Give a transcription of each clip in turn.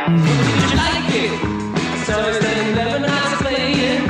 Did you like it? So then 11 hours of playing.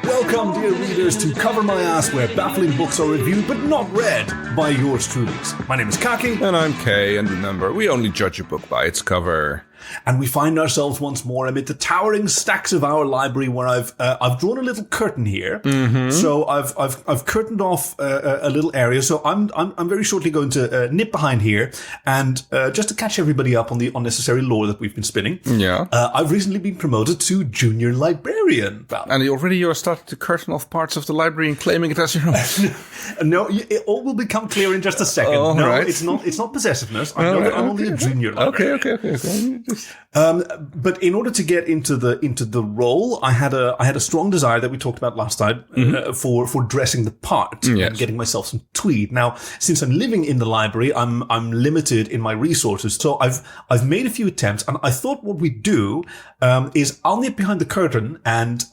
Welcome, dear readers, to Cover My Ass, where baffling books are reviewed but not read by yours truly. My name is Khaki. And I'm Kay, and remember, we only judge a book by its cover. And we find ourselves once more amid the towering stacks of our library, where I've drawn a little curtain here. Mm-hmm. So I've curtained off a little area. So I'm very shortly going to nip behind here, and just to catch everybody up on the unnecessary lore that we've been spinning. Yeah. I've recently been promoted to junior librarian. And already you're starting to curtain off parts of the library and claiming it as your own. No, it all will become clear in just a second. Oh, no, right. it's not possessiveness. I know that I'm only a junior librarian. Okay. But in order to get into the role, I had a strong desire that we talked about last time for dressing the part and getting myself some tweed. Now, since I'm living in the library, I'm limited in my resources, so I've made a few attempts, and I thought what we do is I'll nip behind the curtain and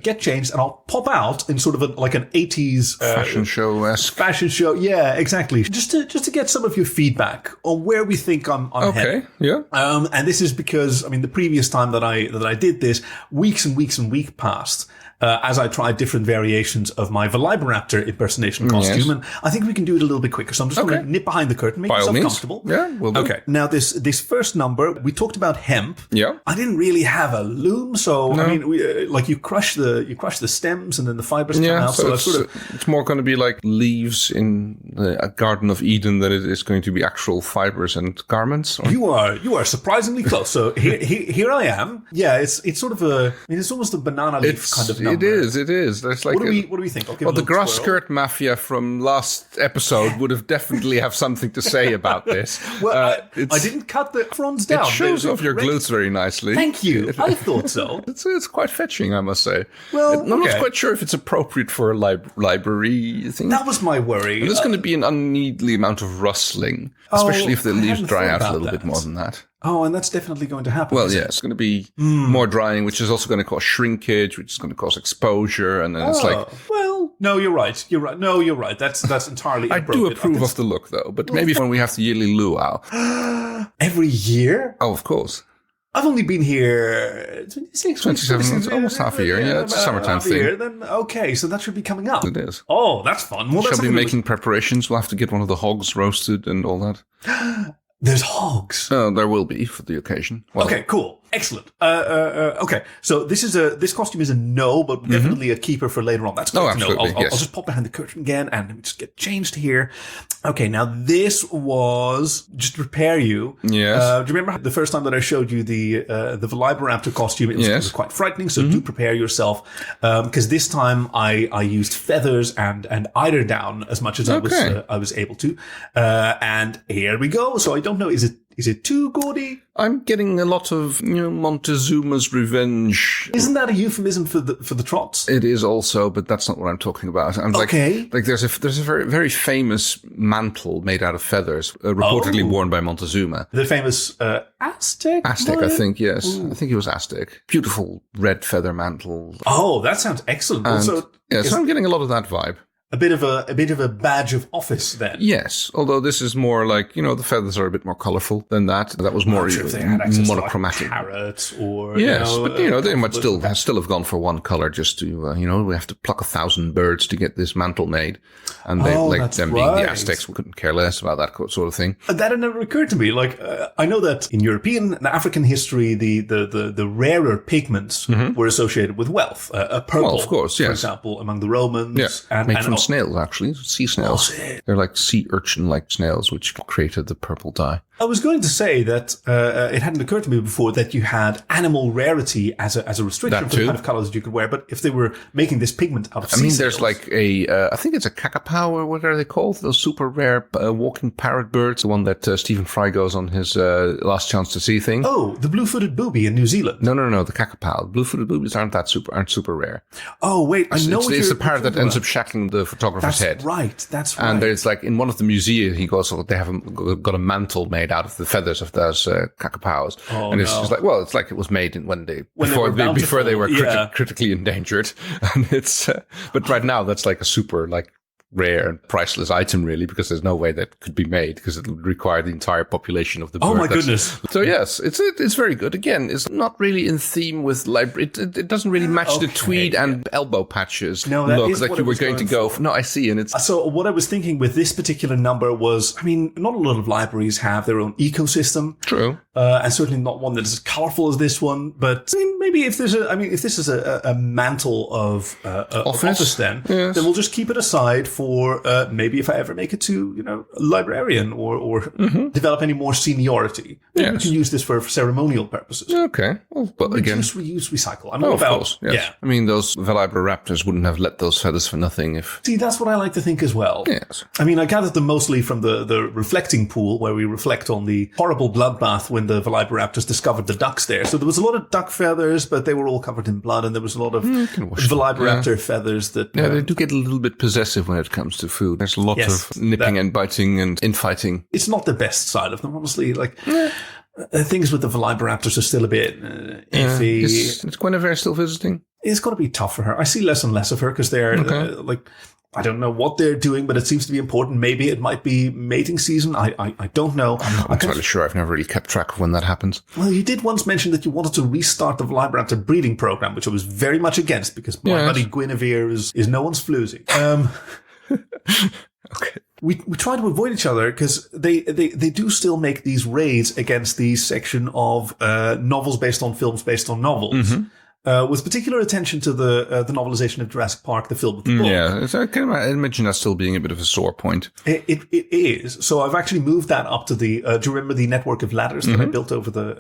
get changed, and I'll pop out in sort of like an 80s fashion show-esque. Fashion show, yeah, exactly. Just to get some of your feedback on where we think I'm heading. Yeah. And this is because, I mean, the previous time that I did this, weeks and weeks and weeks passed as I tried different variations of my Velociraptor impersonation costume, and I think we can do it a little bit quicker. So I'm just going to nip behind the curtain, make yourself comfortable. Yeah, we'll do. Okay. Now this first number, we talked about hemp. Yeah. I didn't really have a loom, so I mean, you crush the stems and then the fibers come out. So So it's more going to be like leaves in the Garden of Eden than it is going to be actual fibers and garments. Or? You are surprisingly close. So here I am. Yeah, it's sort of it's almost a banana leaf kind of number. It is. There's like what do we think? The grass skirt mafia from last episode would have definitely have something to say about this. Well, I didn't cut the fronds down. It shows off your glutes very nicely. Thank you. I thought so. It's quite fetching, I must say. Well, I'm not quite sure if it's appropriate for a library thing. That was my worry. There's going to be an unneedly amount of rustling, especially if the leaves dry out a little bit more than that. Oh, and that's definitely going to happen. Well, yeah, it's going to be more drying, which is also going to cause shrinkage, which is going to cause exposure, and then it's like... Well, no, you're right. No, you're right. That's entirely I appropriate. do approve of the look, though, but maybe when we have the yearly luau. Every year? Oh, of course. I've only been here 27, almost half a year. Yeah, it's a summertime thing. Then, okay, so that should be coming up. It is. Oh, that's fun. Well, Shall be making preparations. We'll have to get one of the hogs roasted and all that. There's hogs. There will be for the occasion. Well, okay, cool. Excellent. Okay, so this costume is a no, but definitely a keeper for later on. That's great to know. I'll just pop behind the curtain again and let me just get changed here. Okay, now this was just to prepare you. Yes. Do you remember the first time that I showed you the Velociraptor costume? It was quite frightening, so do prepare yourself. Because this time I used feathers and eider down as much as I was able to. And here we go. So I don't know, is it too gaudy? I'm getting a lot of Montezuma's Revenge. Isn't that a euphemism for the trots? It is also, but that's not what I'm talking about. I'm like there's a very very famous mantle made out of feathers, reportedly worn by Montezuma. The famous Aztec. Aztec, I think. Yes, I think he was Aztec. Beautiful red feather mantle. Oh, that sounds excellent. So I'm getting a lot of that vibe. A bit of a badge of office then. Yes, although this is more like, the feathers are a bit more colorful than that. That was more monochromatic. Like carrots or but they might still have gone for one color just to we have to pluck 1,000 birds to get this mantle made, and they being the Aztecs, we couldn't care less about that sort of thing. That had never occurred to me. Like I know that in European and African history, the rarer pigments were associated with wealth. Purple, well, of course, yes. For example, among the Romans, made from snails, actually, sea snails. They're like sea urchin-like snails, which created the purple dye. I was going to say that it hadn't occurred to me before that you had animal rarity as a restriction for the kind of colors that you could wear. But if they were making this pigment out of sea snails, there's like I think it's a kakapo, or what are they called? Those super rare walking parrot birds. The one that Stephen Fry goes on his Last Chance to See thing. Oh, the blue-footed booby in New Zealand. No, the kakapo. Blue-footed boobies aren't super rare. Oh wait, I know it's the parrot that ends up shackling the photographer's head. That's right. And there's like in one of the museums, they have got a mantle made out of the feathers of those kakapos. And it's just like, well, it's like it was made before they were critically endangered. And it's but right now that's like a super like rare and priceless item, really, because there's no way that could be made because it would require the entire population of the bird. Oh my goodness! So yes, it's very good. Again, it's not really in theme with it doesn't really match the tweed and elbow patches look that you were going to go for. No, I see, and it's so. What I was thinking with this particular number was, I mean, not a lot of libraries have their own ecosystem. True. And certainly not one that is as colorful as this one. But I mean, maybe if this is a mantle of office, then we'll just keep it aside for maybe if I ever make it to a librarian or develop any more seniority. Maybe we can use this for ceremonial purposes. Okay. Well, but again, reuse, recycle. I'm all about. Of course, yes. Yeah. I mean, those Velociraptors wouldn't have let those feathers for nothing. See, that's what I like to think as well. Yes. I mean, I gathered them mostly from the reflecting pool where we reflect on the horrible bloodbath when the Velociraptors discovered the ducks there. So there was a lot of duck feathers, but they were all covered in blood, and there was a lot of Velociraptor feathers that... Yeah, they do get a little bit possessive when it comes to food. There's a lot of nipping and biting and infighting. It's not the best side of them, honestly. Things with the Velociraptors are still a bit iffy. Is Guinevere still visiting? It's got to be tough for her. I see less and less of her because they're I don't know what they're doing, but it seems to be important. Maybe it might be mating season. I don't know. I'm not entirely sure. I've never really kept track of when that happens. Well, you did once mention that you wanted to restart the Velociraptor breeding program, which I was very much against because my buddy Guinevere is no one's floozy. Okay. We try to avoid each other because they do still make these raids against the section of novels based on films based on novels. With particular attention to the novelization of Jurassic Park, the film with the book. Yeah, I can imagine that still being a bit of a sore point. It is. So I've actually moved that up to the. Do you remember the network of ladders that I built over the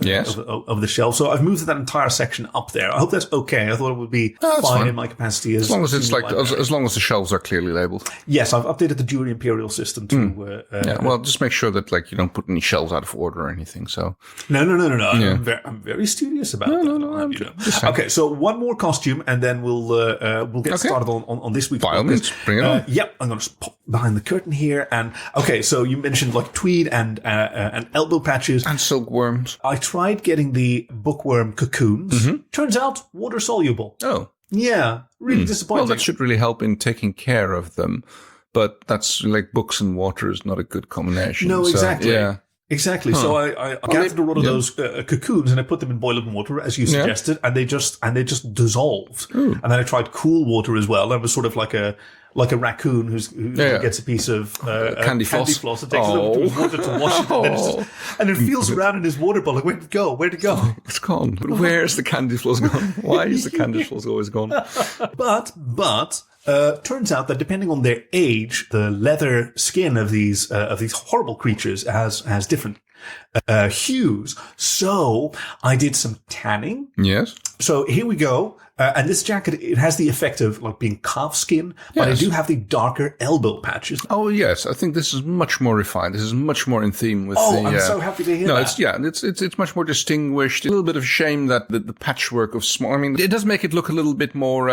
over the shelf? So I've moved that entire section up there. I hope that's okay. I thought it would be fine in my capacity as long as it's as long as the shelves are clearly labeled. Yes, I've updated the Jury Imperial system to. Well, just make sure that you don't put any shelves out of order or anything. So no. Yeah. I'm very studious about that. No. Okay. So one more costume, and then we'll get started on this week's. By all means, bring it on. Yep, I'm going to pop behind the curtain here. And okay, so you mentioned tweed and elbow patches and silkworms. I tried getting the bookworm cocoons. Turns out water soluble. Oh, yeah, really disappointing. Well, that should really help in taking care of them, but that's books and water is not a good combination. No, exactly. Yeah. Exactly. So I gathered a lot of those cocoons and I put them in boiling water, as you suggested, and they just dissolved. Ooh. And then I tried cool water as well. That was sort of like a raccoon who gets a piece of candy floss and takes a little bit of water to wash it, and it feels around in his water bowl. Like, where'd it go? Where'd it go? It's gone. But where's the candy floss gone? Why is the candy floss always gone? But. Turns out that depending on their age, the leather skin of these horrible creatures has different hues. So I did some tanning. Yes. So here we go. And this jacket, it has the effect of being calf skin, but I do have the darker elbow patches. Oh, yes. I think this is much more refined. This is much more in theme with I'm so happy to hear that. It's much more distinguished. A little bit of shame that the patchwork of small, I mean, it does make it look a little bit more,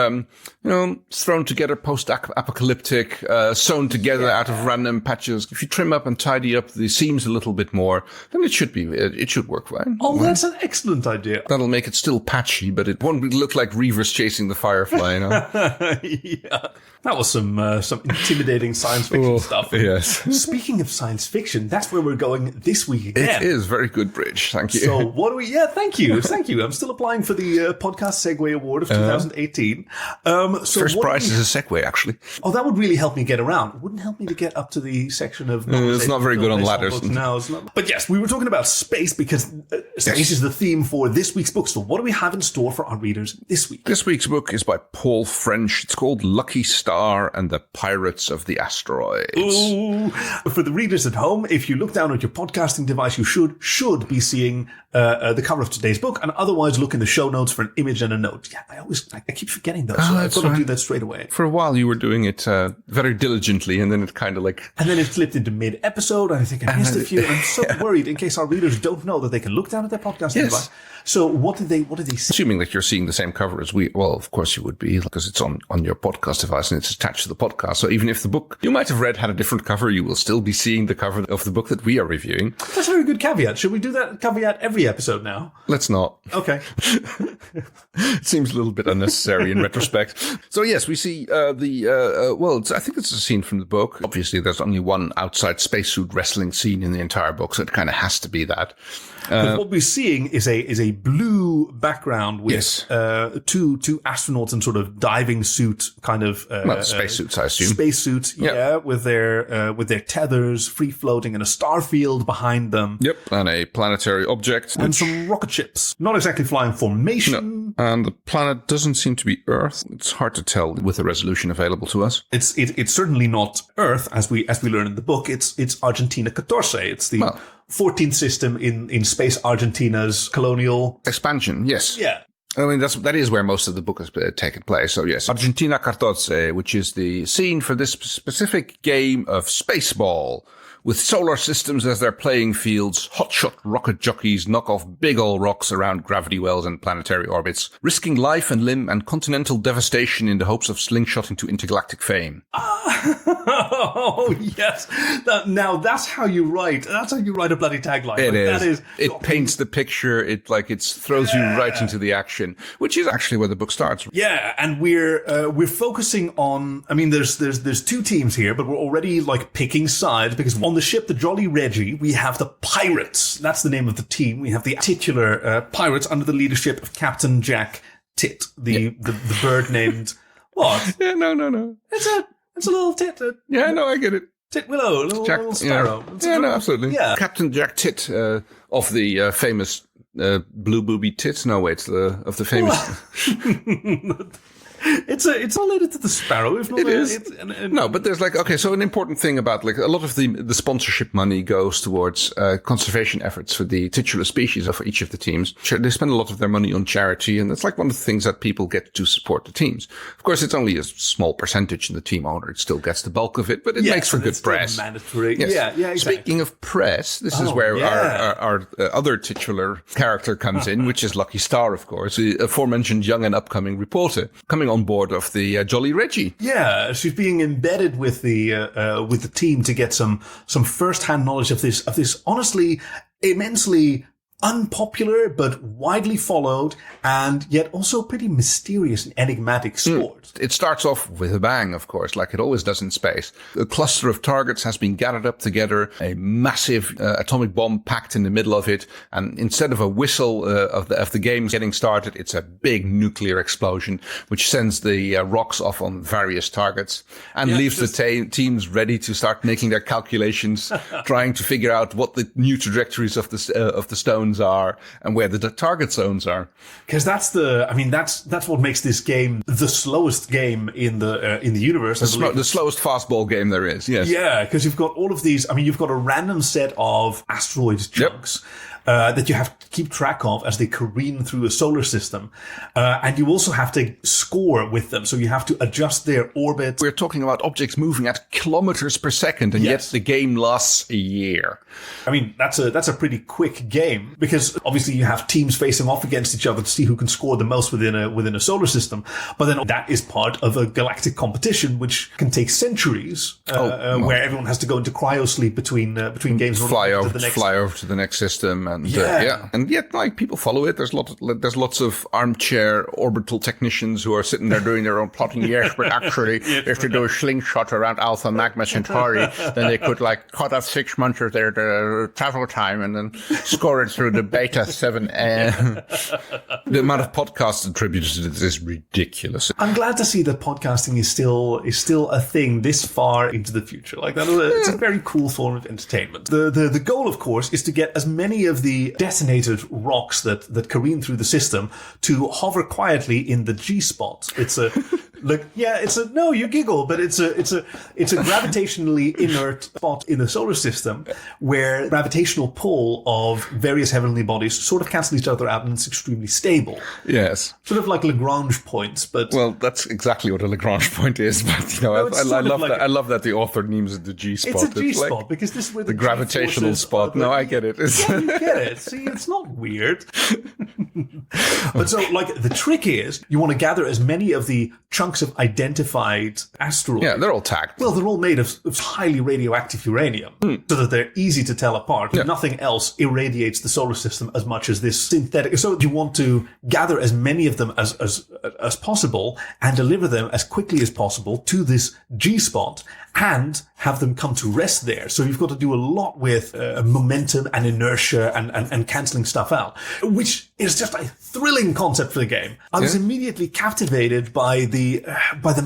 thrown together post-apocalyptic, sewn together out of random patches. If you trim up and tidy up the seams a little bit more, then it should work fine. Oh, that's an excellent idea. That'll make it still patchy, but it won't look like Reavers chasing the firefly, Yeah. That was some intimidating science fiction stuff. Yes. Speaking of science fiction, that's where we're going this week again. It is very good, Bridge. Thank you. So what do we... Yeah, thank you. Thank you. I'm still applying for the Podcast Segway Award of 2018. First prize is a Segway, actually. Oh, that would really help me get around. It wouldn't help me to get up to the section of... it's not very good on ladders. No, it's not. But yes, we were talking about space because space is the theme for this week's book. So what do we have in store for our readers this week? This week's book is by Paul French. It's called Lucky Starr and the Pirates of the Asteroids. Ooh. For the readers at home, if you look down at your podcasting device, you should be seeing the cover of today's book, and otherwise look in the show notes for an image and a note. Yeah, I keep forgetting those. So I've got to do that straight away. For a while, you were doing it very diligently, and then it kind of and then it flipped into mid-episode, and I think I missed a few. I'm so worried in case our readers don't know that they can look down at their podcasting device. So what did they see? Assuming that you're seeing the same cover spoilers. Of course you would be, because it's on your podcast device and it's attached to the podcast. So even if the book you might have read had a different cover, you will still be seeing the cover of the book that we are reviewing. That's a very good caveat. Should we do that caveat every episode now? Let's not. Okay. It seems a little bit unnecessary in retrospect. So yes, we see I think it's a scene from the book. Obviously, there's only one outside spacesuit wrestling scene in the entire book, so it kind of has to be that. What we're seeing is a blue background with two astronauts in sort of diving suit kind of spacesuits, I assume. Spacesuits, with their tethers, free floating in a star field behind them. Yep, and a planetary object and some rocket ships. Not exactly flying formation. No. And the planet doesn't seem to be Earth. It's hard to tell with the resolution available to us. It's certainly not Earth, as we learn in the book. It's Argentina 14. It's the 14th system in space Argentina's colonial expansion. Yes. Yeah. I mean, that is where most of the book has taken place. So yes, Argentina 14, which is the scene for this specific game of SpaceBall. With solar systems as their playing fields, hotshot rocket jockeys knock off big ol' rocks around gravity wells and planetary orbits, risking life and limb and continental devastation in the hopes of slingshotting to intergalactic fame. Oh, yes. Now, that's how you write. That's how you write a bloody tagline. It is. It paints the picture. It throws you right into the action, which is actually where the book starts. Yeah, and we're focusing on. I mean, there's two teams here, but we're already picking sides because on the ship, the Jolly Reggie, we have the pirates. That's the name of the team. We have the titular pirates under the leadership of Captain Jack Tit, the bird named what? Yeah, no. It's a little tit. I get it. Titwillow, little sparrow. Yeah, absolutely. Yeah. Captain Jack Tit of the famous Blue Booby Tit. No, wait, of the famous. It's related to the sparrow. If not, it is. No, but there's so an important thing about a lot of the sponsorship money goes towards conservation efforts for the titular species of each of the teams. They spend a lot of their money on charity, and that's one of the things that people get to support the teams. Of course, it's only a small percentage, and the team owner still gets the bulk of it, but it makes for good press. Mandatory. Yes. Yeah, exactly. Speaking of press, this is where our other titular character comes in, which is Lucky Starr, of course, the aforementioned young and upcoming reporter, coming on board of the Jolly Reggie. Yeah, she's being embedded with the team to get some first-hand knowledge of this honestly immensely unpopular but widely followed and yet also pretty mysterious and enigmatic sport. It starts off with a bang, of course, like it always does in space. A cluster of targets has been gathered up together, a massive atomic bomb packed in the middle of it, and instead of a whistle of the game getting started, it's a big nuclear explosion which sends the rocks off on various targets and leaves the teams ready to start making their calculations, trying to figure out what the new trajectories of the stones are and where the target zones are. Because that's what makes this game the slowest game in the universe. The slowest fastball game there is. Yes. Yeah, because you've got all of these. I mean, you've got a random set of asteroid chunks. That you have to keep track of as they careen through a solar system. And you also have to score with them. So you have to adjust their orbit. We're talking about objects moving at kilometers per second, and yet the game lasts a year. I mean, that's a pretty quick game because obviously you have teams facing off against each other to see who can score the most within a solar system. But then that is part of a galactic competition, which can take centuries, where everyone has to go into cryosleep between games. Fly over to the next system. And and yet people follow it. There's lots of armchair orbital technicians who are sitting there doing their own plotting. Yes, but actually, if they do a slingshot around Alpha Magma Centauri, then they could cut off 6 months of their travel time and then score it through the Beta 7. The amount of podcasts attributed to this is ridiculous. I'm glad to see that podcasting is still a thing this far into the future. It's a very cool form of entertainment. The goal, of course, is to get as many of the detonated rocks that careen through the system to hover quietly in the G spot. It's a no, you giggle, but it's a gravitationally inert spot in the solar system where gravitational pull of various heavenly bodies sort of cancel each other out and it's extremely stable. Yes. Sort of like Lagrange points, but... Well, that's exactly what a Lagrange point is, but, I love that the author names it the G-spot. It's a G-spot, because this is where the gravitational spot. No, I get it. Yeah, you get it. See, it's not weird. But so, like, the trick is you want to gather as many of the chunks of identified asteroids. Yeah, they're all tagged. Well, they're all made of highly radioactive uranium, so that they're easy to tell apart. Yeah. Nothing else irradiates the solar system as much as this synthetic. So you want to gather as many of them as possible and deliver them as quickly as possible to this G-spot and have them come to rest there. So you've got to do a lot with momentum and inertia and cancelling stuff out, which is just a thrilling concept for the game. I was immediately captivated by the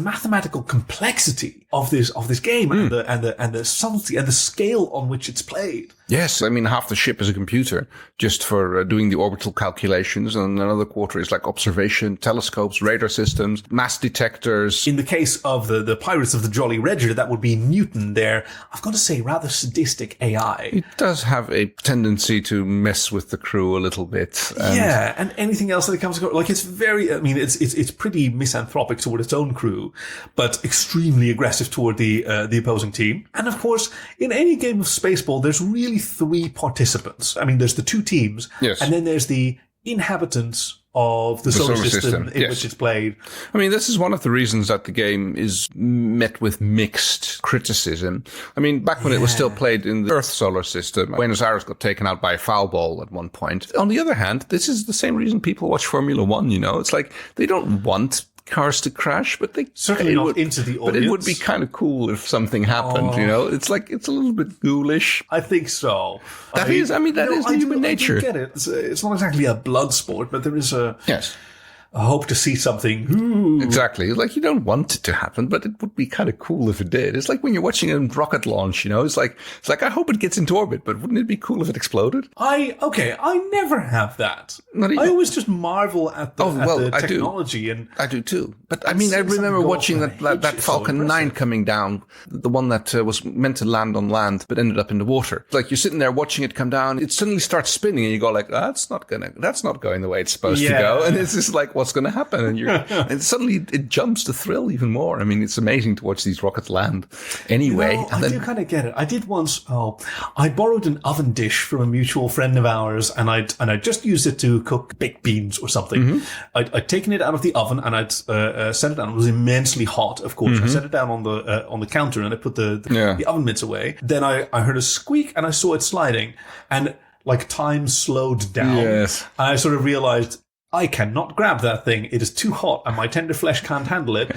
mathematical complexity of this game and the subtlety and the scale on which it's played. Yes, I mean, half the ship is a computer just for doing the orbital calculations, and another quarter is like observation, telescopes, radar systems, mass detectors. In the case of the Pirates of the Jolly Roger, that would be Newton, their, I've got to say, rather sadistic AI. It does have a tendency to mess with the crew a little bit. And anything else that it comes across, like, it's very, I mean, it's pretty misanthropic toward its own crew, but extremely aggressive toward the opposing team. And of course, in any game of SpaceBall, there's really 3 participants. I mean, there's the 2 teams, and then there's the inhabitants of the solar system in which it's played. I mean, this is one of the reasons that the game is met with mixed criticism. I mean, back when it was still played in the Earth solar system, Buenos Aires got taken out by a foul ball at one point. On the other hand, this is the same reason people watch Formula One, you know? It's like they don't want cars to crash, but they certainly not into the audience. But it would be kind of cool if something happened, you know? It's like, it's a little bit ghoulish. I think so. That is human nature. I get it. It's not exactly a blood sport, but there is a hope to see something. Ooh. Exactly. Like, you don't want it to happen, but it would be kind of cool if it did. It's like when you're watching a rocket launch, you know, it's like, I hope it gets into orbit, but wouldn't it be cool if it exploded? I never have that. I always just marvel at the technology. I do too. But I mean, I remember watching that Falcon 9 coming down, the one that was meant to land on land, but ended up in the water. It's like you're sitting there watching it come down, it suddenly starts spinning and you go like, that's not going the way it's supposed to go. And it's just like, what's going to happen? And and suddenly it jumps the thrill even more. I mean, it's amazing to watch these rockets land anyway. You know, I do kind of get it. I did once, I borrowed an oven dish from a mutual friend of ours and I just used it to cook baked beans or something. I'd taken it out of the oven and I'd set it down. It was immensely hot, of course. I set it down on the counter and I put the oven mitts away. Then I heard a squeak and I saw it sliding and like time slowed down. Yes. And I sort of realized, I cannot grab that thing. It is too hot and my tender flesh can't handle it.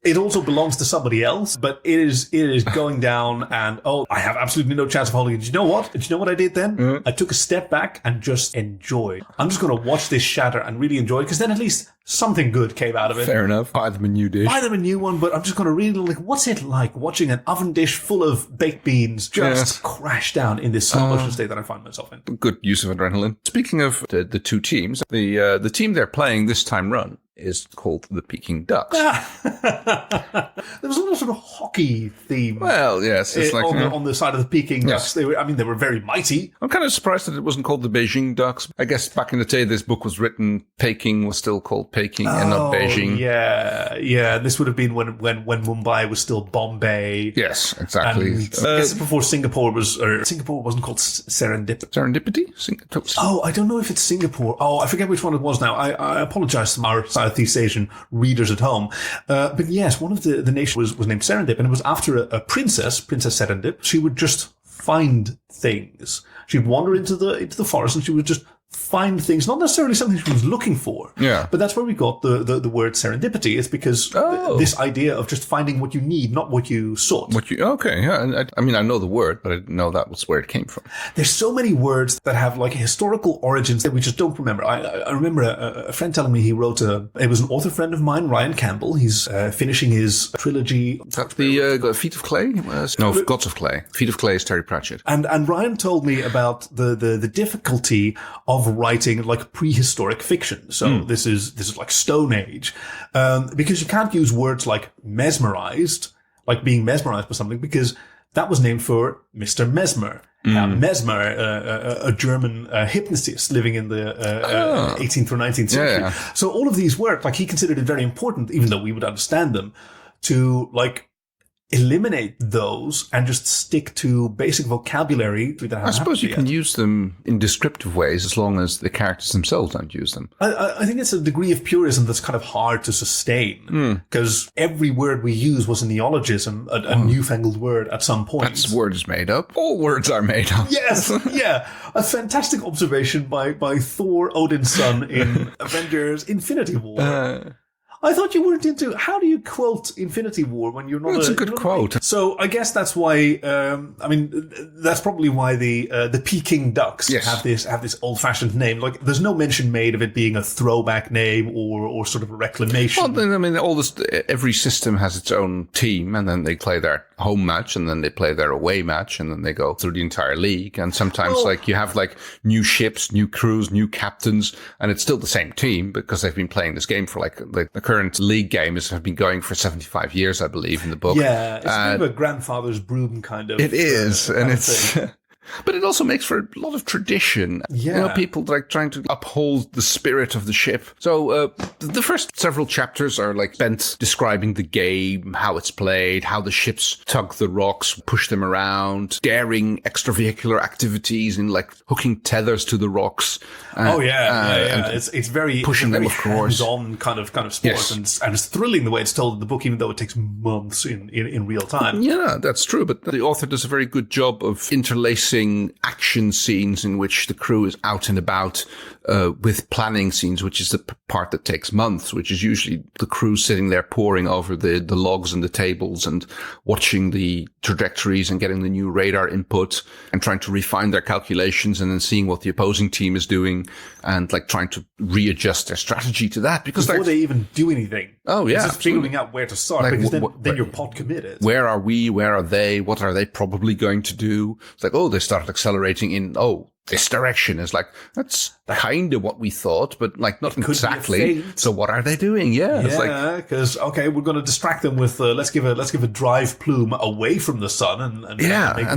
It also belongs to somebody else, but it is going down and, I have absolutely no chance of holding it. Do you know what? Do you know what I did then? I took a step back and just enjoyed. I'm just going to watch this shatter and really enjoy it because then at least something good came out of it. Fair enough. Buy them a new dish. Buy them a new one, but I'm just going to really like, what's it like watching an oven dish full of baked beans just crash down in this slow motion state that I find myself in? Good use of adrenaline. Speaking of the 2 teams, the team they're playing this time run is called the Peking Ducks. There was a little sort of hockey theme. Well, yes, it's like on the side of the Peking Ducks. They were very mighty. I'm kind of surprised that it wasn't called the Beijing Ducks. I guess back in the day, this book was written. Peking was still called Peking and not Beijing. Yeah. This would have been when Mumbai was still Bombay. Yes, exactly. I guess before Singapore wasn't called Serendipity. Serendipity? I don't know if it's Singapore. I forget which one it was now. I apologize to our Southeast Asian readers at home. But yes, one of the nations was named Serendip, and it was after a Princess Serendip. She would just find things. She'd wander into the forest and she would just find things, not necessarily something she was looking for. Yeah. But that's where we got the word serendipity. It's because this idea of just finding what you need, not what you sought. I mean, I know the word, but I didn't know that was where it came from. There's so many words that have like historical origins that we just don't remember. I remember a friend telling me he wrote it was an author friend of mine, Ryan Campbell. He's finishing his trilogy. That's the Feet of Clay? No, Gods of Clay. Feet of Clay is Terry Pratchett. And Ryan told me about the difficulty of writing like prehistoric fiction. So this is like Stone Age, because you can't use words like mesmerized, like being mesmerized by something, because that was named for Mr. Mesmer. Mesmer, a German hypnotist living in the 18th or 19th century. Yeah. So all of these words, like he considered it very important, even though we would understand them, to like eliminate those and just stick to basic vocabulary. I suppose you can use them in descriptive ways as long as the characters themselves don't use them. I think it's a degree of purism that's kind of hard to sustain, because every word we use was a neologism, a newfangled word at some point. That word is made up. All words are made up. Yes, yeah. A fantastic observation by Thor Odinsson in Avengers Infinity War. I thought you weren't into. How do you quote Infinity War when you're not? Well, it's a good quote. So I guess that's why. That's probably why the Peking Ducks have this old-fashioned name. Like, there's no mention made of it being a throwback name or sort of a reclamation. Well, I mean, every system has its own team, and then they play their home match, and then they play their away match, and then they go through the entire league. And sometimes, you have new ships, new crews, new captains, and it's still the same team because they've been playing this game for the current league game have been going for 75 years, I believe, in the book. Yeah, it's kind of a grandfather's broom kind of. It is, and it's. But it also makes for a lot of tradition. Yeah. People trying to uphold the spirit of the ship. So the first several chapters are spent describing the game, how it's played, how the ships tug the rocks, push them around, daring extravehicular activities in hooking tethers to the rocks. It's very pushing them, of course. Hands-on kind of sport, yes. and it's thrilling the way it's told in the book, even though it takes months in real time. Yeah, that's true. But the author does a very good job of interlacing action scenes in which the crew is out and about with planning scenes, which is the part that takes months, which is usually the crew sitting there poring over the logs and the tables and watching the trajectories and getting the new radar input and trying to refine their calculations and then seeing what the opposing team is doing and trying to readjust their strategy to that. Because before they even do anything. Oh, yeah. It's just figuring out where to start, because then you're pot committed. Where are we? Where are they? What are they probably going to do? It's they started accelerating in, this direction. Is that's kind of what we thought, but not exactly. So what are they doing? Yeah, because we're going to distract them with let's give a drive plume away from the sun, and then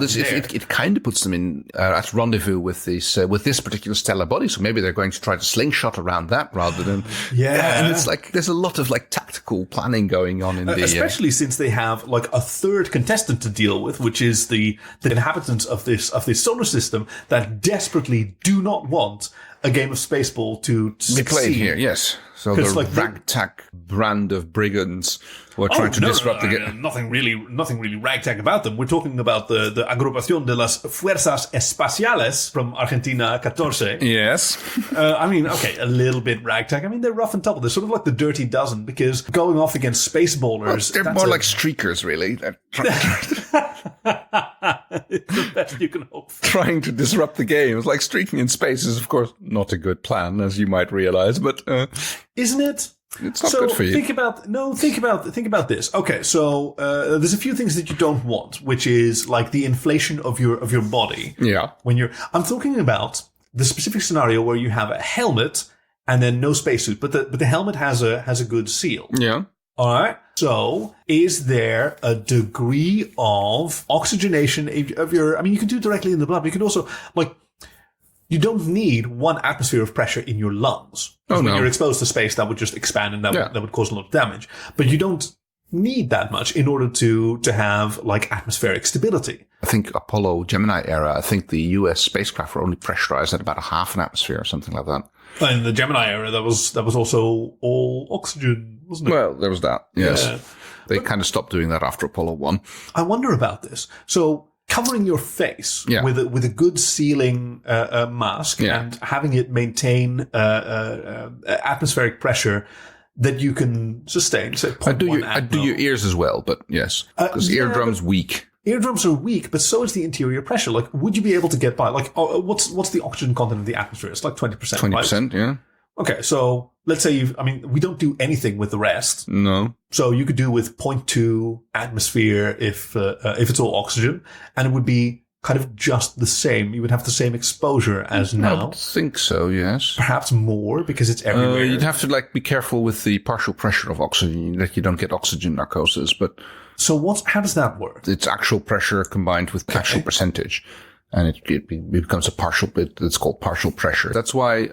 it's it kind of puts them in at rendezvous with this particular stellar body. So maybe they're going to try to slingshot around that rather than and it's there's a lot of tactical planning going on in especially since they have a third contestant to deal with, which is the inhabitants of this solar system that desperately do not want a game of SpaceBall to be played here. Yes, so the ragtag brand of brigands who are trying to disrupt the game. Nothing really ragtag about them. We're talking about the Agrupación de las Fuerzas Espaciales from Argentina 14. Yes. A little bit ragtag. They're rough and tumble. They're sort of like the Dirty Dozen, because going off against Spaceballers... They're more like streakers, really. It's the best you can hope for. Trying to disrupt the game. It's streaking in space is, of course, not a good plan, as you might realize, but... Isn't it? It's not good for you. Think about this. Okay, so there's a few things that you don't want, which is the inflation of your body. Yeah. I'm talking about the specific scenario where you have a helmet and then no spacesuit, but the helmet has a good seal. Yeah. All right. So, is there a degree of oxygenation of your? You can do it directly in the blood, but you can also you don't need 1 atmosphere of pressure in your lungs. When you're exposed to space, that would just expand and that would cause a lot of damage. But you don't need that much in order to have atmospheric stability. I think Apollo Gemini era, I think the US spacecraft were only pressurized at about a half an atmosphere or something like that. In the Gemini era, that was also all oxygen, wasn't it? Well, there was that, yes. Yeah. They kind of stopped doing that after Apollo 1. I wonder about this. So, covering your face with a good sealing mask and having it maintain atmospheric pressure that you can sustain. Say, I do your ears as well, but yes, because eardrums weak. Eardrums are weak, but so is the interior pressure. Would you be able to get by? What's the oxygen content of the atmosphere? It's 20%. 20%, yeah. Okay, so let's say we don't do anything with the rest. No. So you could do with 0.2 atmosphere if it's all oxygen, and it would be kind of just the same. You would have the same exposure as now. I would think so, yes. Perhaps more, because it's everywhere. You'd have to be careful with the partial pressure of oxygen, that you don't get oxygen narcosis, but... So how does that work? It's actual pressure combined with actual percentage. And it becomes it's called partial pressure. That's why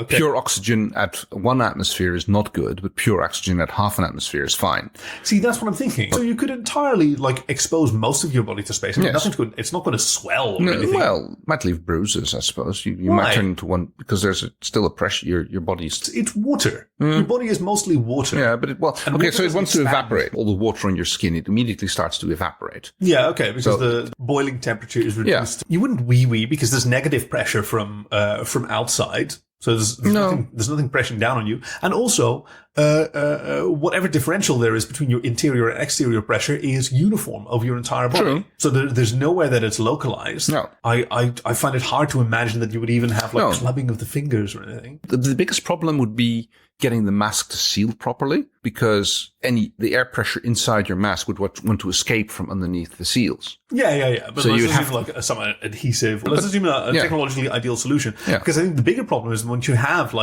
pure oxygen at 1 atmosphere is not good, but pure oxygen at half an atmosphere is fine. See, that's what I'm thinking. So you could entirely expose most of your body to space. I mean, it's not going to swell or anything. Well, might leave bruises, I suppose. You might turn into one because there's still a pressure. Your body's... It's water. Your body is mostly water. Yeah, but so it wants to evaporate. All the water on your skin, it immediately starts to evaporate. Yeah, okay, because the boiling temperature is reduced. Yeah. You wouldn't wee because there's negative pressure from outside. So there's nothing pressing down on you. And also, whatever differential there is between your interior and exterior pressure is uniform over your entire body. True. So there's nowhere that it's localized. No. I find it hard to imagine that you would even have clubbing of the fingers or anything. The biggest problem would be getting the mask to seal properly, because the air pressure inside your mask would want to escape from underneath the seals. Yeah. But so let's assume some adhesive. Let's assume a technologically ideal solution. Yeah. Because I think the bigger problem is once you have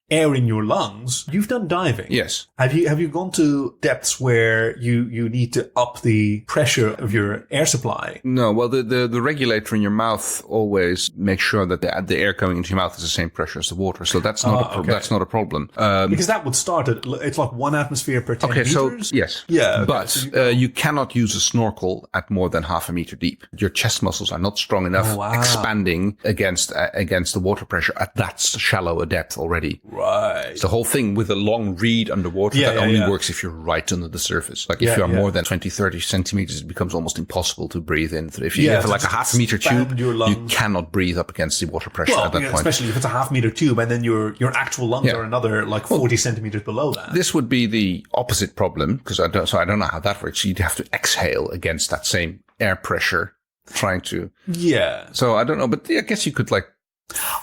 air in your lungs. You've done diving. Yes. Have you gone to depths where you need to up the pressure of your air supply? No. Well, the regulator in your mouth always makes sure that the air coming into your mouth is the same pressure as the water. So that's not that's not a problem. Because that would start at it's 1 atmosphere per 10 meters. So yes. Yeah. Okay. But you cannot use a snorkel at more than half a meter deep. Your chest muscles are not strong enough expanding against the water pressure at that shallow a depth already. Right. It's the whole thing with a long reed underwater that only works if you're right under the surface. If you are more than 20, 30 centimeters, it becomes almost impossible to breathe in. If you have a half a meter tube, you cannot breathe up against the water pressure at that point. Especially if it's a half meter tube and then your actual lungs are another 40 centimeters below that. This would be the opposite problem, because I don't know how that works. You'd have to exhale against that same air pressure trying to... Yeah. So I don't know, but I guess you could I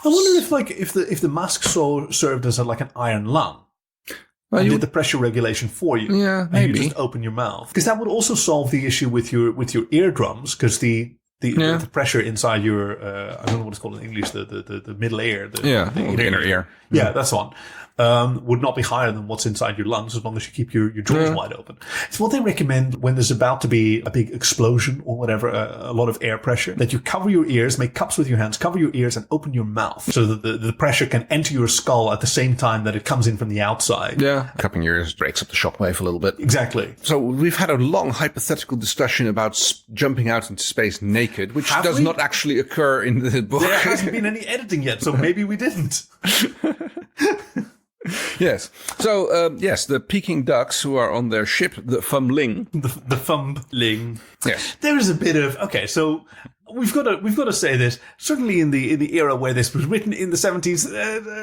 wonder if the mask served as an iron lung. Well, and did the pressure regulation for you. Yeah, maybe. And you just open your mouth. Because that would also solve the issue with your eardrums, because the pressure inside your I don't know what it's called in English, the middle ear. The inner ear. Yeah, that's one. Would not be higher than what's inside your lungs as long as you keep your jaws wide open. It's what they recommend when there's about to be a big explosion or whatever, a lot of air pressure, that you cover your ears, make cups with your hands, cover your ears and open your mouth so that the pressure can enter your skull at the same time that it comes in from the outside. Yeah. Cupping your ears breaks up the shockwave a little bit. Exactly. So we've had a long hypothetical discussion about jumping out into space naked, which does not actually occur in the book. There hasn't been any editing yet, so maybe we didn't. Yes. So, the Peking ducks who are on their ship, the Fumling. The Fumling. Yes. There is a bit of, so we've got to say this. Certainly in the era where this was written in the 70s,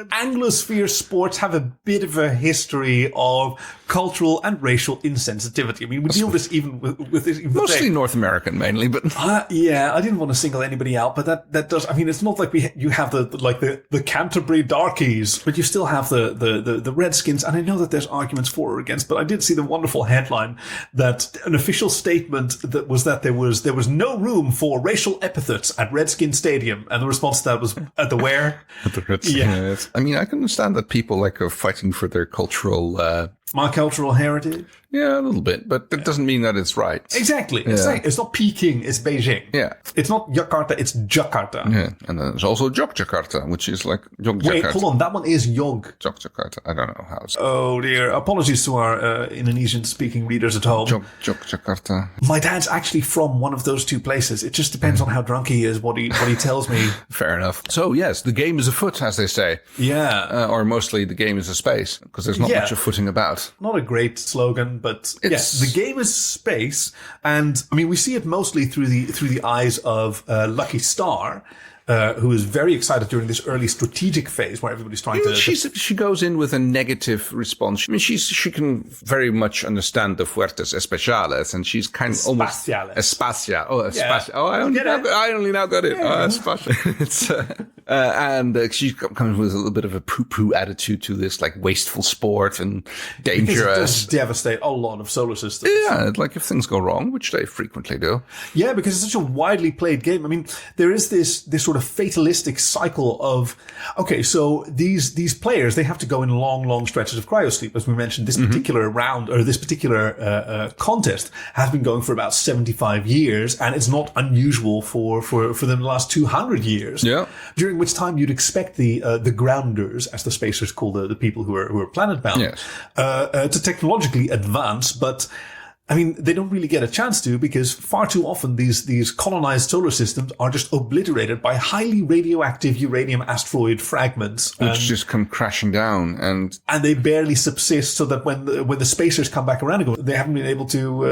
Anglosphere sports have a bit of a history of cultural and racial insensitivity. I mean, we deal with this even with this. Mostly North American, mainly, but I didn't want to single anybody out, but that does. I mean, it's not like you have the Canterbury Darkies, but you still have the Redskins. And I know that there's arguments for or against, but I did see the wonderful headline that an official statement that was that there was no room for racial epithets at Redskin Stadium, and the response to that was at the where? At the Redskins. Yeah. I mean, I can understand that people are fighting for their cultural. My cultural heritage? Yeah, a little bit, but that doesn't mean that it's right. Exactly. Yeah. It's not Peking, it's Beijing. Yeah. It's not Jakarta, it's Jakarta. Yeah, and then there's also Jogjakarta, which is Jogjakarta. Wait, hold on, that one is Jogjakarta. I don't know how it's... Oh dear, apologies to our Indonesian-speaking readers at home. Jogjakarta. My dad's actually from one of those two places. It just depends on how drunk he is, what he tells me. Fair enough. So yes, the game is afoot, as they say. Yeah. Or mostly the game is a space, because there's not much of footing about. Not a great slogan, but yes, the game is space, and I mean we see it mostly through the eyes of Lucky Starr, who is very excited during this early strategic phase where everybody's trying to... She goes in with a negative response. I mean, she can very much understand the fuertes especiales, and she's kind of almost... Espacial. Oh, espacial. Yeah. Oh, I only now got it. Espacial. She comes with a little bit of a poo-poo attitude to this, like wasteful sport and dangerous. Because it does devastate a lot of solar systems. Yeah, like if things go wrong, which they frequently do. Yeah, because it's such a widely played game. I mean, there is this sort of fatalistic cycle of, okay, so these players, they have to go in long stretches of cryosleep. As we mentioned, this particular round, or this particular contest has been going for about 75 years, and it's not unusual for them the last 200 years. Yeah. During which time you'd expect the grounders, as the spacers call the people who are planet bound, yes, to technologically advance, but I mean, they don't really get a chance to, because far too often these colonized solar systems are just obliterated by highly radioactive uranium asteroid fragments, which just come crashing down, and they barely subsist. So that when the spacers come back around and go, they haven't been able to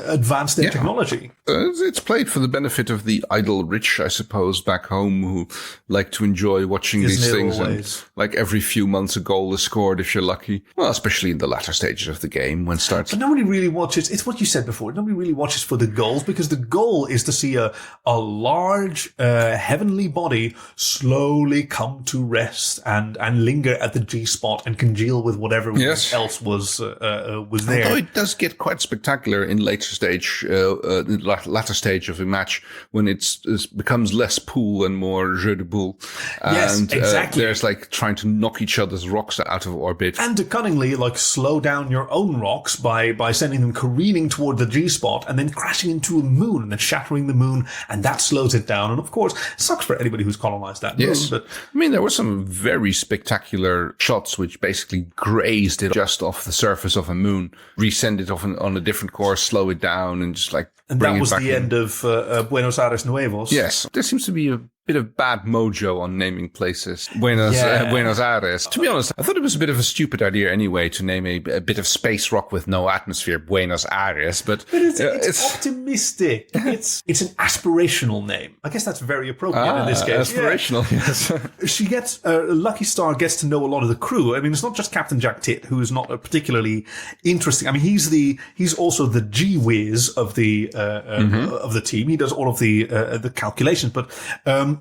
advance their technology. It's played for the benefit of the idle rich, I suppose, back home, who like to enjoy watching these things. Always? And like every few months, a goal is scored if you're lucky. Well, especially in the latter stages of the game when it starts. But nobody really watches. It's what you said before. Nobody really watches for the goals, because the goal is to see a large heavenly body slowly come to rest and linger at the G spot and congeal with whatever else was there. Although it does get quite spectacular in later stage, latter stage of a match, when it becomes less pool and more jeu de boule. Yes, and, exactly. There's like trying to knock each other's rocks out of orbit, and to cunningly like slow down your own rocks by sending them careening toward the G-spot and then crashing into a moon and then shattering the moon, and that slows it down. And of course, it sucks for anybody who's colonized that moon. But I mean, there were some very spectacular shots which basically grazed it just off the surface of a moon, resend it off on a different course, slow it down, and just like and bring that it was back the in. end of Buenos Aires Nuevos. Yes, there seems to be a bit of bad mojo on naming places. Buenos Aires. To be honest, I thought it was a bit of a stupid idea anyway to name a bit of space rock with no atmosphere Buenos Aires, but it's optimistic. It's an aspirational name. I guess that's very appropriate in this case. Aspirational, yes. She gets Lucky Starr gets to know a lot of the crew. I mean, it's not just Captain Jack Tit, who is not particularly interesting. I mean, he's also the G whiz of the team. He does all of the calculations, but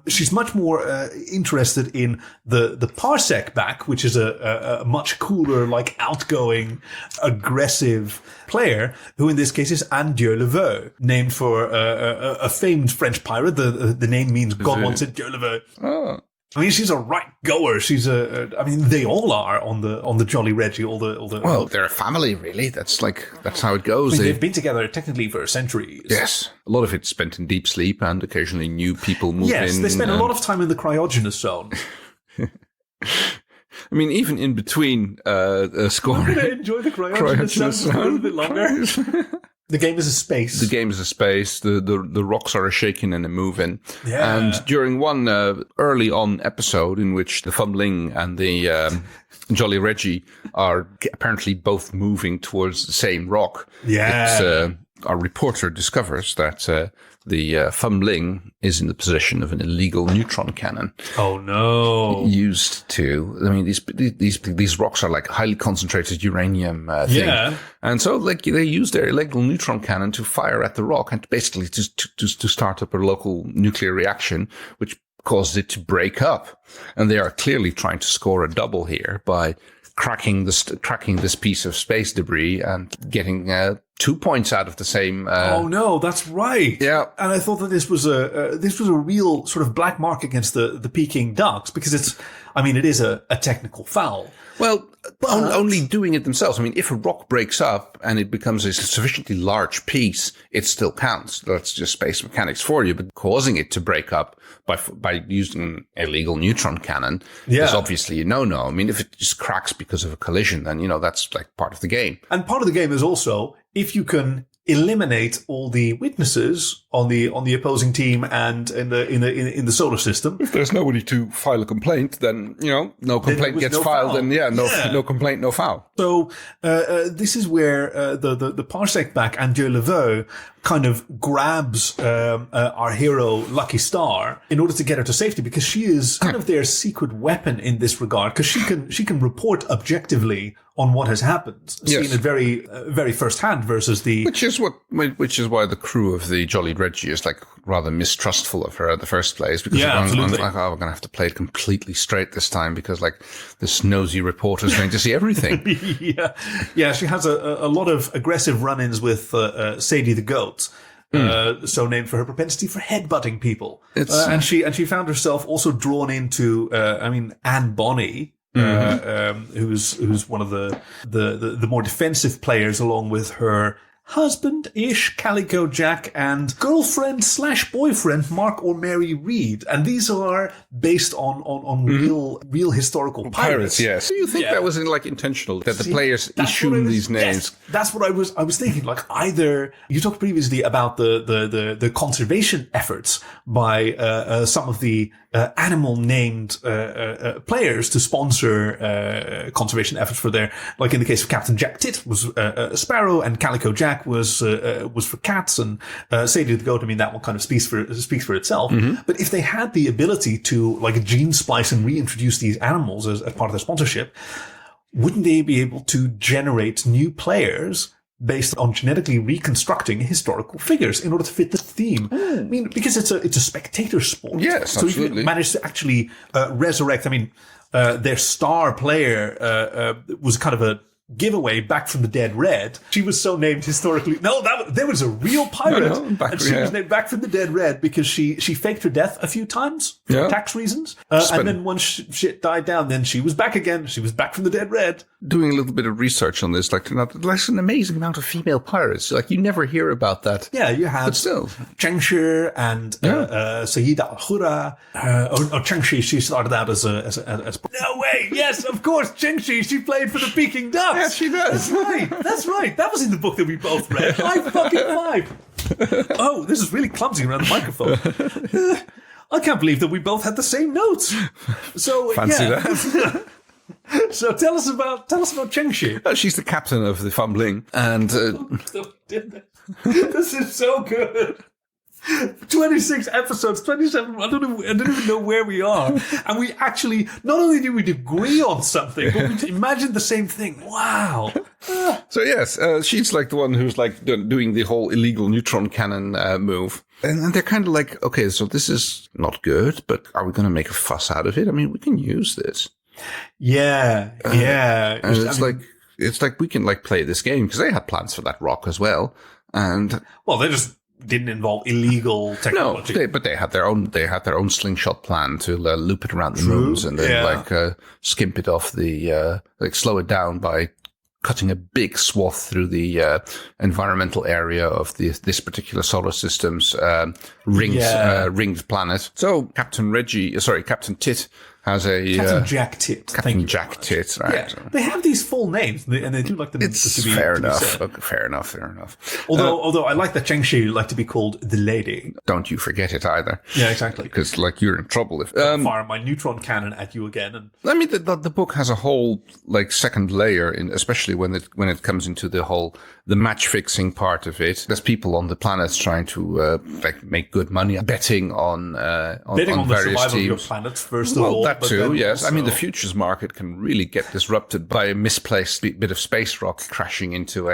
she's much more interested in the parsec back, which is a much cooler, like outgoing, aggressive player, who in this case is Anne Dieu le veut, named for a famed French pirate. The name means God wants it, Dieu le veut. Oh. I mean, she's a right goer. She's I mean, they all are on the Jolly Reggie. All the. Well, they're a family, really. That's how it goes. I mean, they've been together technically for centuries. Yes, a lot of it spent in deep sleep, and occasionally new people move in. Yes, they spend a lot of time in the cryogenic zone. I mean, even in between scoring. I'm going to enjoy the cryogenic zone for a little bit longer. The game is a space. The game is a space. The rocks are a shaking and a moving. Yeah. And during one early on episode in which the Fumbling and the Jolly Reggie are apparently both moving towards the same rock. Yeah. Our reporter discovers that the Fumbling is in the possession of an illegal neutron cannon. Oh no! Used to, I mean, these rocks are like highly concentrated uranium thing. Yeah. And so, like, they use their illegal neutron cannon to fire at the rock and basically to start up a local nuclear reaction, which causes it to break up. And they are clearly trying to score a double here by cracking this piece of space debris and getting 2 points out of the same. Oh no, that's right. Yeah, and I thought that this was a real sort of black mark against the Peking Ducks, because it is a technical foul. Well, only doing it themselves. I mean, if a rock breaks up and it becomes a sufficiently large piece, it still counts. That's just space mechanics for you. But causing it to break up by using an illegal neutron cannon is obviously a no-no. I mean, if it just cracks because of a collision, then, that's like part of the game. And part of the game is also, if you can eliminate all the witnesses on the opposing team and in the solar system. If there's nobody to file a complaint, then no complaint gets filed, and no complaint, no foul. So this is where the parsec back and Dieu le veut kind of grabs our hero Lucky Starr in order to get her to safety, because she is kind of their secret weapon in this regard, because she can report objectively on what has happened, seen it very very firsthand versus the which is why the crew of the Jolly Reggie is like rather mistrustful of her in the first place, because they're like, oh, we're going to have to play it completely straight this time because like this nosy reporter is going to see everything. yeah, she has a lot of aggressive run-ins with Sadie the goat. So named for her propensity for headbutting people, and she found herself also drawn into Anne Bonny, who's one of the more defensive players, along with her husband-ish Calico Jack and girlfriend/boyfriend Mark or Mary Reed, and these are based on real historical pirates. Yes. Do you think that was intentional that the players assume these names? Yes, that's what I was thinking. Like, either you talked previously about the conservation efforts by some of the animal named players to sponsor conservation efforts for their, like in the case of Captain Jack Tit was Sparrow, and Calico Jack was for cats, and Sadie the goat. I mean, that one kind of speaks for itself. But if they had the ability to like gene splice and reintroduce these animals as part of their sponsorship, wouldn't they be able to generate new players based on genetically reconstructing historical figures in order to fit the theme? I mean, because it's a spectator sport. Yes, so absolutely. if you manage to actually resurrect, their star player was kind of a giveaway back from the dead red. She was so named historically. No, there was a real pirate. And she was named back from the dead red because she faked her death a few times for tax reasons. And then once shit died down, then she was back again. She was back from the dead red. Doing a little bit of research on this, there's an amazing amount of female pirates. Like, you never hear about that. Yeah, you have Chengshi and Sayyida al-Hura. Or Chengshi, she started out as no way! Yes, of course, Chengshi, she played for the Peking Ducks. Yes, she does. That's right. That was in the book that we both read. High fucking five. Oh, this is really clumsy around the microphone. I can't believe that we both had the same notes. So fancy that. So tell us about Chengshi. She's the captain of the Fumbling, and this is so good. 26 episodes, 27. I don't even know where we are. And we actually, not only did we agree on something, but we imagined the same thing. Wow. So yes, she's like the one who's like doing the whole illegal neutron cannon move. And they're kind of like, okay, so this is not good, but are we going to make a fuss out of it? I mean, we can use this. Yeah. And it's like we can like play this game, because they had plans for that rock as well. And well, they just didn't involve illegal technology. No, but they had their own slingshot plan to loop it around the moons and then skimp it off the slow it down by cutting a big swath through the environmental area of this particular solar system's ringed planet. So Captain Tit has a Captain Jack Tit. Captain Jack Tit, right? Yeah. They have these full names, and they do like them to be fair enough. Okay, fair enough. Although I like that Chengshi like to be called the lady. Don't you forget it either. Yeah, exactly. Because like you're in trouble if fire my neutron cannon at you again. And I mean, the book has a whole like second layer, especially when it comes into the match fixing part of it. There's people on the planets trying to make good money betting on the various survival teams. of your planets first of all. That too, yes. Also, I mean, the futures market can really get disrupted by a misplaced bit of space rock crashing into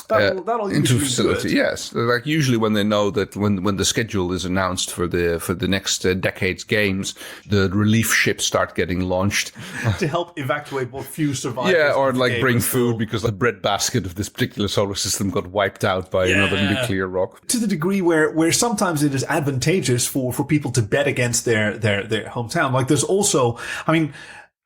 that'll into a usually facility. do it. Yes, like usually when they know that when the schedule is announced for the next decade's games, the relief ships start getting launched to help evacuate what few survivors. Yeah, or like bring food because the breadbasket of this particular solar system got wiped out by another nuclear rock. To the degree where sometimes it is advantageous for people to bet against their hometown. Like there's also, I mean,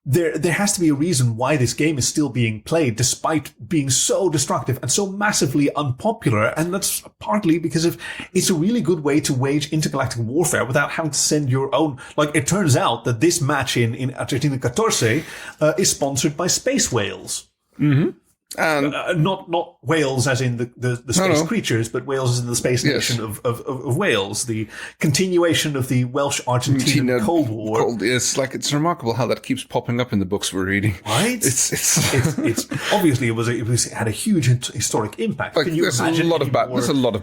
there has to be a reason why this game is still being played despite being so destructive and so massively unpopular. And that's partly because it's a really good way to wage intergalactic warfare without having to send your own. Like, it turns out that this match in Argentina 14 is sponsored by space whales. Mm-hmm. Not whales as in the space creatures, but whales as in the space nation of Wales. The continuation of the Welsh-Argentine Cold War. It's remarkable how that keeps popping up in the books we're reading. Right? It's obviously it had a huge historic impact. Like, Can you there's imagine a lot of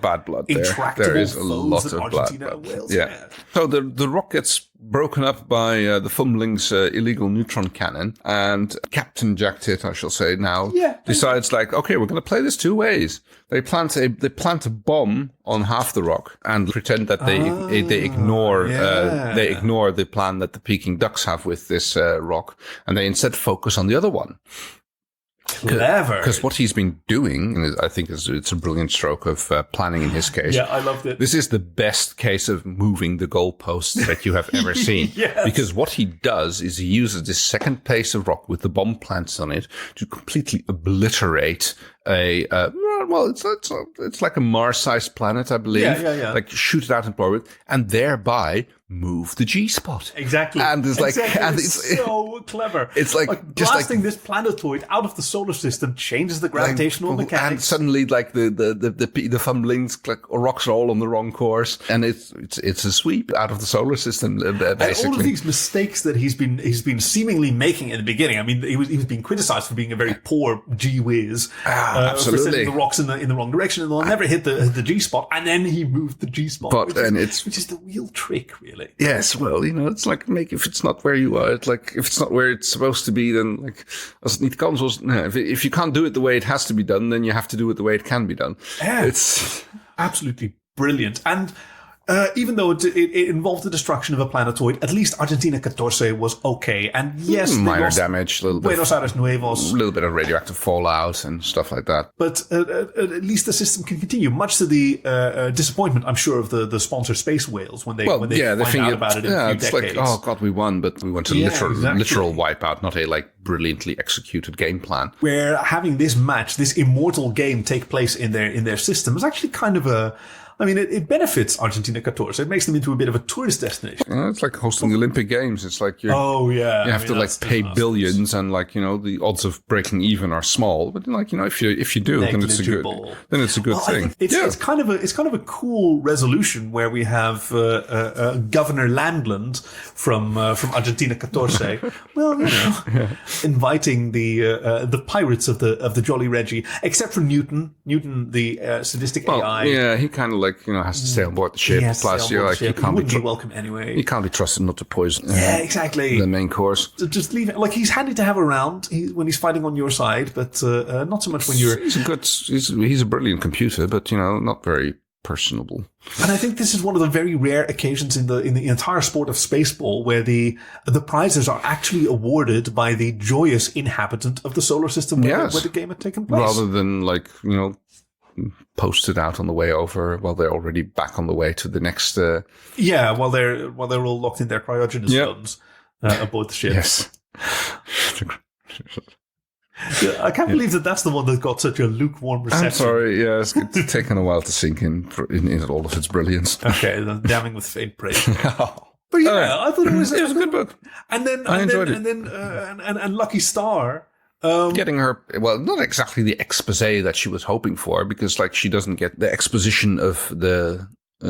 bad blood there. There is a lot of bad blood. Wales So the rock gets broken up by the Fumbling's illegal neutron cannon, and Captain Jack Tit, I shall say now, decides like, okay, we're going to play this two ways. They plant a bomb on half the rock and pretend that they ignore the plan that the Peking ducks have with this rock, and they instead focus on the other one. Clever. Because what he's been doing, and I think it's a brilliant stroke of planning in his case. Yeah, I loved it. This is the best case of moving the goalposts that you have ever seen. Yes. Because what he does is he uses this second piece of rock with the bomb plants on it to completely obliterate it's like a Mars-sized planet, I believe. Yeah. Like shoot it out in orbit and thereby move the G-spot. Exactly. And it's like, and it's so clever. It's like just blasting this planetoid out of the solar system changes the gravitational mechanics. And suddenly, like the Fumblings, like rocks are all on the wrong course, and it's a sweep out of the solar system. Basically, and all of these mistakes that he's been seemingly making in the beginning. I mean, he was being criticized for being a very poor gee whiz. Absolutely. For sending the rocks in the wrong direction, and they'll never hit the G spot. And then he moved the G spot, which is the real trick, really. Yes, well, it's like if it's not where you are, it's like if it's not where it's supposed to be, then like als het niet kan zoals if you can't do it the way it has to be done, then you have to do it the way it can be done. Yeah, it's absolutely brilliant. And even though it involved the destruction of a planetoid, at least Argentina 14 was okay. And yes, minor damage, a little bit. Buenos Aires Nuevos. A little bit of radioactive fallout and stuff like that. But at least the system can continue, much to the disappointment, I'm sure, of the sponsor Space Whales when they find out about it in a few it's decades. like, oh God, we won, but we went to literal wipeout, not a like brilliantly executed game plan. Where having this match, this immortal game take place in their system is actually kind of it benefits Argentina 14. It makes them into a bit of a tourist destination. It's like hosting the Olympic Games. It's like you have to pay billions, and the odds of breaking even are small. But if you do, then it's a good thing. It's kind of a cool resolution where we have Governor Landland from Argentina 14. Inviting the pirates of the Jolly Reggie, except for Newton, the sadistic AI. Yeah, he kind of has to stay on board the ship. Plus, he wouldn't be welcome anyway. He can't be trusted not to poison. Exactly. The main course. So just leave it. Like, he's handy to have around when he's fighting on your side, but not so much when you're. He's a brilliant computer, but not very personable. And I think this is one of the very rare occasions in the entire sport of SpaceBall where the prizes are actually awarded by the joyous inhabitant of the solar system where the game had taken place, rather than posted out on the way over while they're already back on the way to the next. While they're all locked in their cryogenous guns aboard the ship. Yes. I can't believe that's the one that got such a lukewarm reception. I'm sorry, it's taken a while to sink in all of its brilliance. Okay, then damning with faint praise. But I thought it was a good book. And then I enjoyed it. And then Lucky Starr. Getting her, not exactly the expose that she was hoping for, because she doesn't get the exposition of the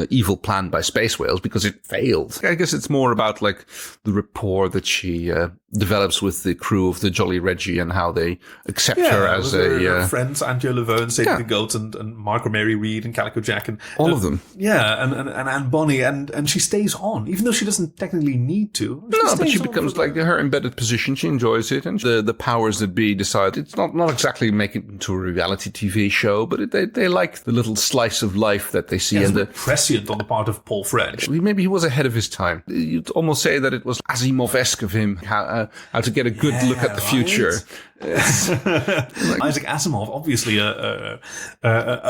evil plan by Space Whales because it failed. I guess it's more about the rapport that she develops with the crew of the Jolly Reggie and how they accept her as her friends, Antje Leverne, Sadie the Goat, and Marco Mary Reed and Calico Jack, and all of them. Yeah, and Anne Bonny, and she stays on, even though she doesn't technically need to. But she becomes her embedded position. She enjoys it, and the powers that be decide it's not exactly make it into a reality TV show, but they like the little slice of life that they see. And prescient on the part of Paul French. Maybe he was ahead of his time. You'd almost say that it was Asimov-esque of him, how to get a good look at the future. Isaac Asimov, obviously a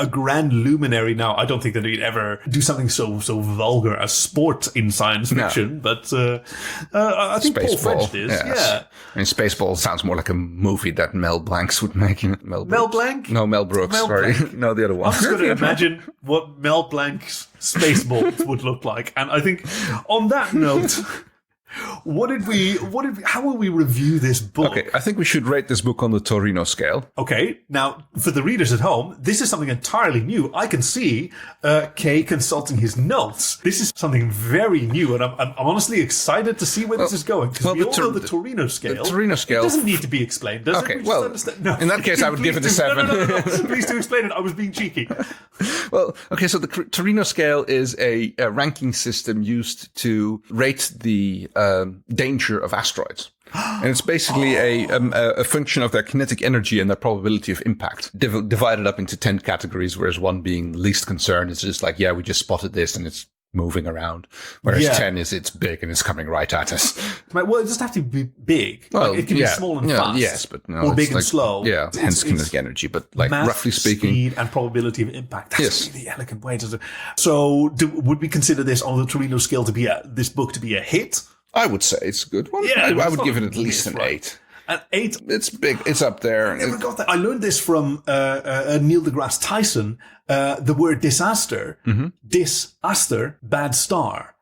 grand luminary. Now, I don't think that he'd ever do something so vulgar as sport in science fiction, but I think Paul French did. Yeah. I mean, SpaceBall sounds more like a movie that Mel Blanc would make. Mel Blanc? No, Mel Brooks. Sorry. No, the other one. I'm just going to imagine what Mel Blanc's SpaceBall would look like. And I think on that note, how will we review this book? Okay, I think we should rate this book on the Torino scale. Okay, now for the readers at home, this is something entirely new. I can see Kay consulting his notes. This is something very new, and I'm honestly excited to see where this is going, because we all know the Torino scale. The Torino scale. It doesn't need to be explained, does it? Well, in that case, I would give it a 7. No. Please do explain it. I was being cheeky. Well, okay, so the Torino scale is a ranking system used to rate the danger of asteroids. And it's basically a function of their kinetic energy and their probability of impact, divided up into 10 categories, whereas one being least concern is just like, yeah, we just spotted this and it's moving around. Whereas 10 is it's big and it's coming right at us. Well, it doesn't have to be big. Well, it can be small and fast. Yes, but no, or big and slow. Yeah, hence kinetic energy. But like mass, roughly speaking, speed and probability of impact. That's a really elegant way to do. So, would we consider this on the Torino scale to be this book to be a hit? I would say it's a good one. Yeah, I would give it at least an 8. An 8. It's big. It's up there. I never got that. I learned this from Neil deGrasse Tyson. The word disaster, disaster, bad star,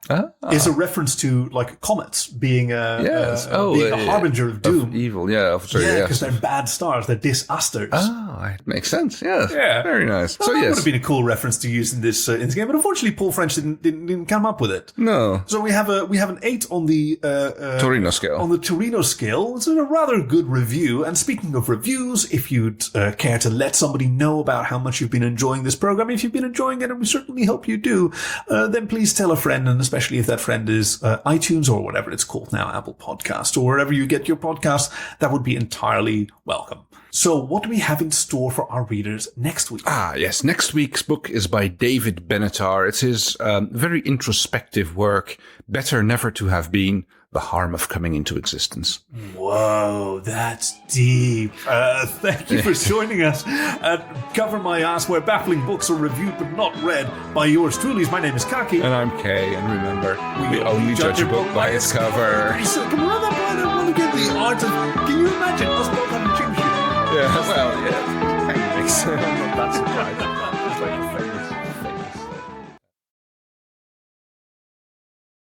is a reference to like comets being being a harbinger of doom, of evil. Yeah, because they're bad stars. They're disasters. Oh, it makes sense. Yes. Yeah, very nice. Well, that would have been a cool reference to use in this game, but unfortunately, Paul French didn't come up with it. No. So we have an 8 on the Torino scale. On the Torino scale, it's a rather good review. And speaking of reviews, if you'd care to let somebody know about how much you've been enjoying this program, if you've been enjoying it, and we certainly hope you do, then please tell a friend, and especially if that friend is iTunes or whatever it's called now, Apple Podcast, or wherever you get your podcasts, that would be entirely welcome. So what do we have in store for our readers next week? Yes. Next week's book is by David Benatar. It's his very introspective work, Better Never to Have Been, The Harm of Coming into Existence. Whoa, that's deep. Thank you for joining us at Cover My Ass, where baffling books are reviewed but not read by yours truly. My name is Khaki. And I'm Kay, and remember, we only judge a book by its cover. So, can we run that by that one again? The art of... Can you imagine us both having chin shoes? Yeah, well, yeah. Thanks. I'm not that surprised. That's like